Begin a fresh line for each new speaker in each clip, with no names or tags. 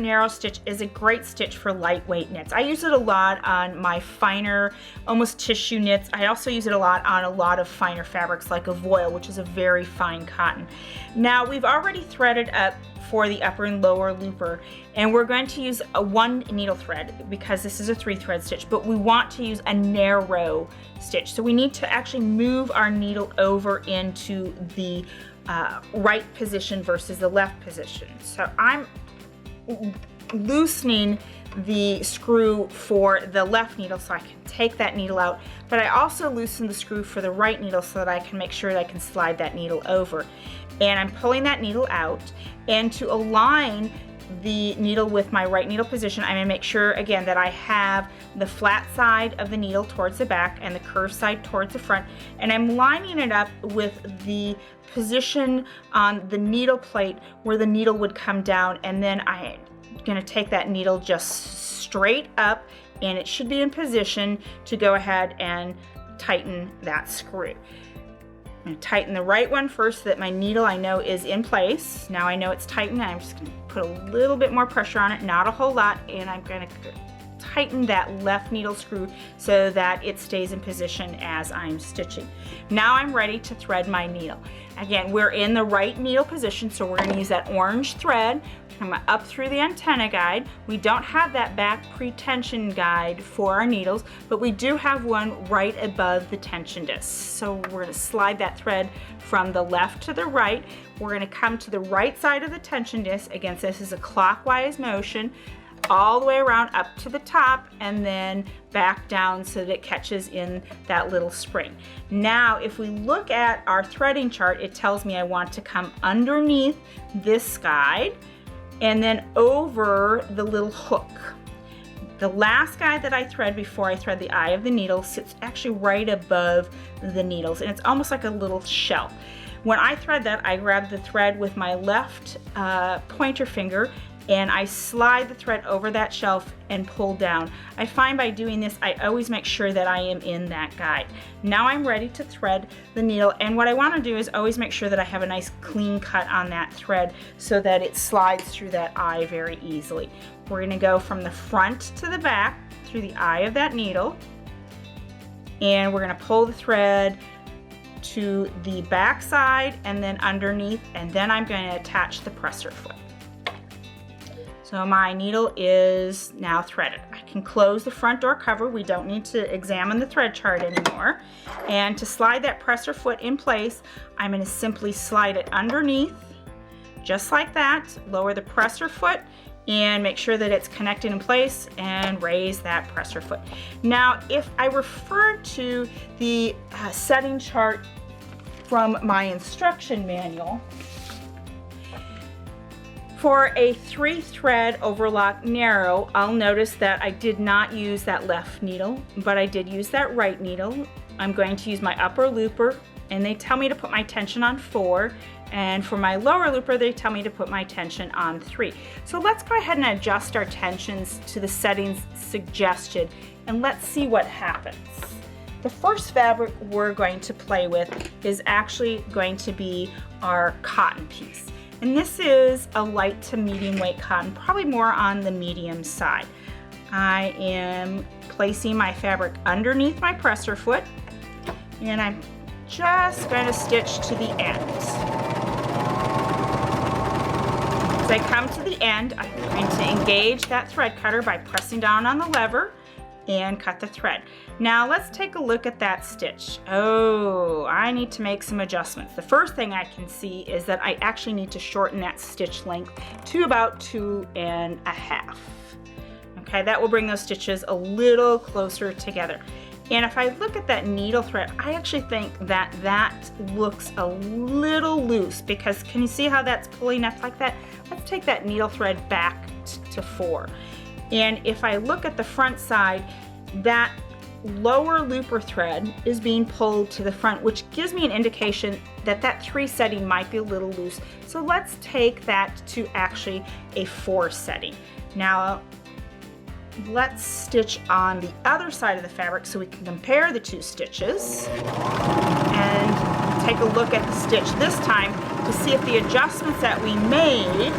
narrow stitch is a great stitch for lightweight knits. I use it a lot on my finer, almost tissue knits. I also use it a lot on a lot of finer fabrics like a voile, which is a very fine cotton. Now we've already threaded up for the upper and lower looper, and we're going to use a 1 needle thread because this is a 3-thread stitch, but we want to use a narrow stitch. So we need to actually move our needle over into the right position versus the left position. So I'm loosening the screw for the left needle so I can take that needle out, but I also loosen the screw for the right needle so that I can make sure that I can slide that needle over. And I'm pulling that needle out, and to align the needle with my right needle position, I'm going to make sure again that I have the flat side of the needle towards the back and the curved side towards the front, and I'm lining it up with the position on the needle plate where the needle would come down, and then I'm going to take that needle just straight up, and it should be in position to go ahead and tighten that screw. I'm going to tighten the right one first so that my needle I know is in place. Now I know it's tightened. I'm just going to put a little bit more pressure on it, not a whole lot, and I'm going to tighten that left needle screw so that it stays in position as I'm stitching. Now I'm ready to thread my needle. Again, we're in the right needle position, so we're going to use that orange thread. Come up through the antenna guide. We don't have that back pre-tension guide for our needles, but we do have one right above the tension disc. So we're going to slide that thread from the left to the right. We're going to come to the right side of the tension disc. Again, this is a clockwise motion, all the way around up to the top and then back down so that it catches in that little spring. Now, if we look at our threading chart, it tells me I want to come underneath this guide and then over the little hook. The last guide that I thread before I thread the eye of the needle sits actually right above the needles, and it's almost like a little shelf. When I thread that, I grab the thread with my left pointer finger and I slide the thread over that shelf and pull down. I find by doing this, I always make sure that I am in that guide. Now I'm ready to thread the needle, and what I want to do is always make sure that I have a nice clean cut on that thread so that it slides through that eye very easily. We're going to go from the front to the back through the eye of that needle, and we're going to pull the thread to the back side and then underneath, and then I'm going to attach the presser foot. So my needle is now threaded. I can close the front door cover. We don't need to examine the thread chart anymore. And to slide that presser foot in place, I'm going to simply slide it underneath, just like that. Lower the presser foot and make sure that it's connected in place and raise that presser foot. Now, if I refer to the setting chart from my instruction manual, for a 3-thread overlock narrow, I'll notice that I did not use that left needle, but I did use that right needle. I'm going to use my upper looper, and they tell me to put my tension on 4, and for my lower looper, they tell me to put my tension on 3. So let's go ahead and adjust our tensions to the settings suggested, and let's see what happens. The first fabric we're going to play with is actually going to be our cotton piece. And this is a light to medium weight cotton, probably more on the medium side. I am placing my fabric underneath my presser foot, and I'm just going to stitch to the end. As I come to the end, I'm going to engage that thread cutter by pressing down on the lever and cut the thread. Now let's take a look at that stitch. Oh, I need to make some adjustments. The first thing I can see is that I actually need to shorten that stitch length to about 2.5. Okay, that will bring those stitches a little closer together. And if I look at that needle thread, I actually think that that looks a little loose, because can you see how that's pulling up like that? Let's take that needle thread back to 4. And if I look at the front side, that lower looper thread is being pulled to the front, which gives me an indication that that 3 setting might be a little loose. So let's take that to actually a 4 setting. Now let's stitch on the other side of the fabric so we can compare the 2 stitches and take a look at the stitch this time to see if the adjustments that we made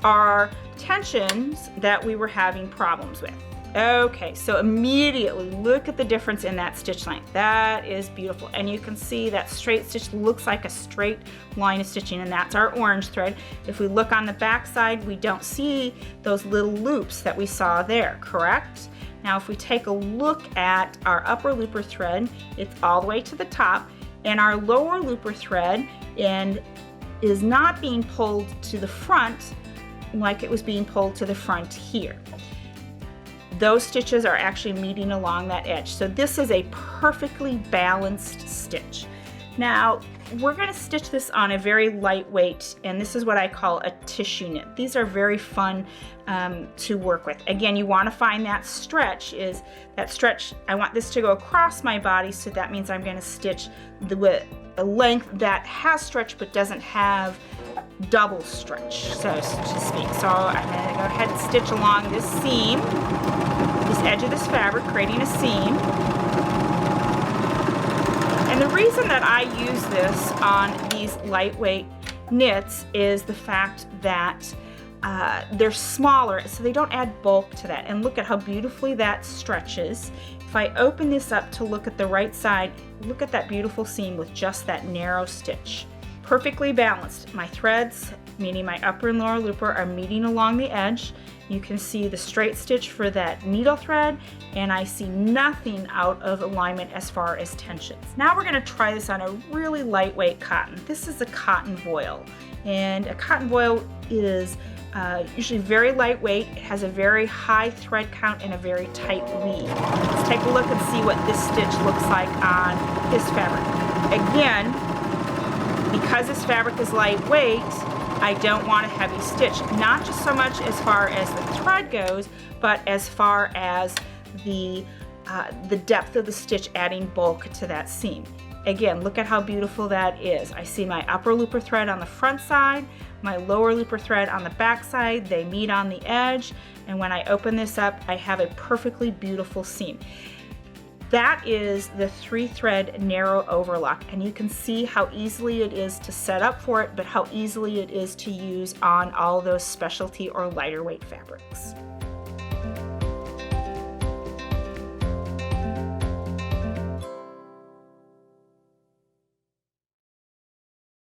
our tensions that we were having problems with. Okay, so immediately look at the difference in that stitch length. That is beautiful. And you can see that straight stitch looks like a straight line of stitching, and that's our orange thread. If we look on the back side, we don't see those little loops that we saw there, correct? Now if we take a look at our upper looper thread, it's all the way to the top, and our lower looper thread is not being pulled to the front like it was being pulled to the front here. Those stitches are actually meeting along that edge. So this is a perfectly balanced stitch. Now, we're going to stitch this on a very lightweight, and this is what I call a tissue knit. These are very fun to work with. Again, you want to find that stretch. I want this to go across my body, so that means I'm going to stitch a length that has stretch but doesn't have double stretch, so to speak. So I'm going to go ahead and stitch along this seam, this edge of this fabric, creating a seam. And the reason that I use this on these lightweight knits is the fact that they're smaller, so they don't add bulk to that. And look at how beautifully that stretches. If I open this up to look at the right side, look at that beautiful seam with just that narrow stitch. Perfectly balanced. My threads, meaning my upper and lower looper, are meeting along the edge. You can see the straight stitch for that needle thread, and I see nothing out of alignment as far as tensions. Now we're going to try this on a really lightweight cotton. This is a cotton voile, and a cotton voile is usually very lightweight. It has a very high thread count and a very tight weave. Let's take a look and see what this stitch looks like on this fabric. Again, because this fabric is lightweight, I don't want a heavy stitch, not just so much as far as the thread goes, but as far as the depth of the stitch adding bulk to that seam. Again, look at how beautiful that is. I see my upper looper thread on the front side, my lower looper thread on the back side. They meet on the edge, and when I open this up, I have a perfectly beautiful seam. That is the 3-thread narrow overlock, and you can see how easily it is to set up for it, but how easily it is to use on all those specialty or lighter weight fabrics.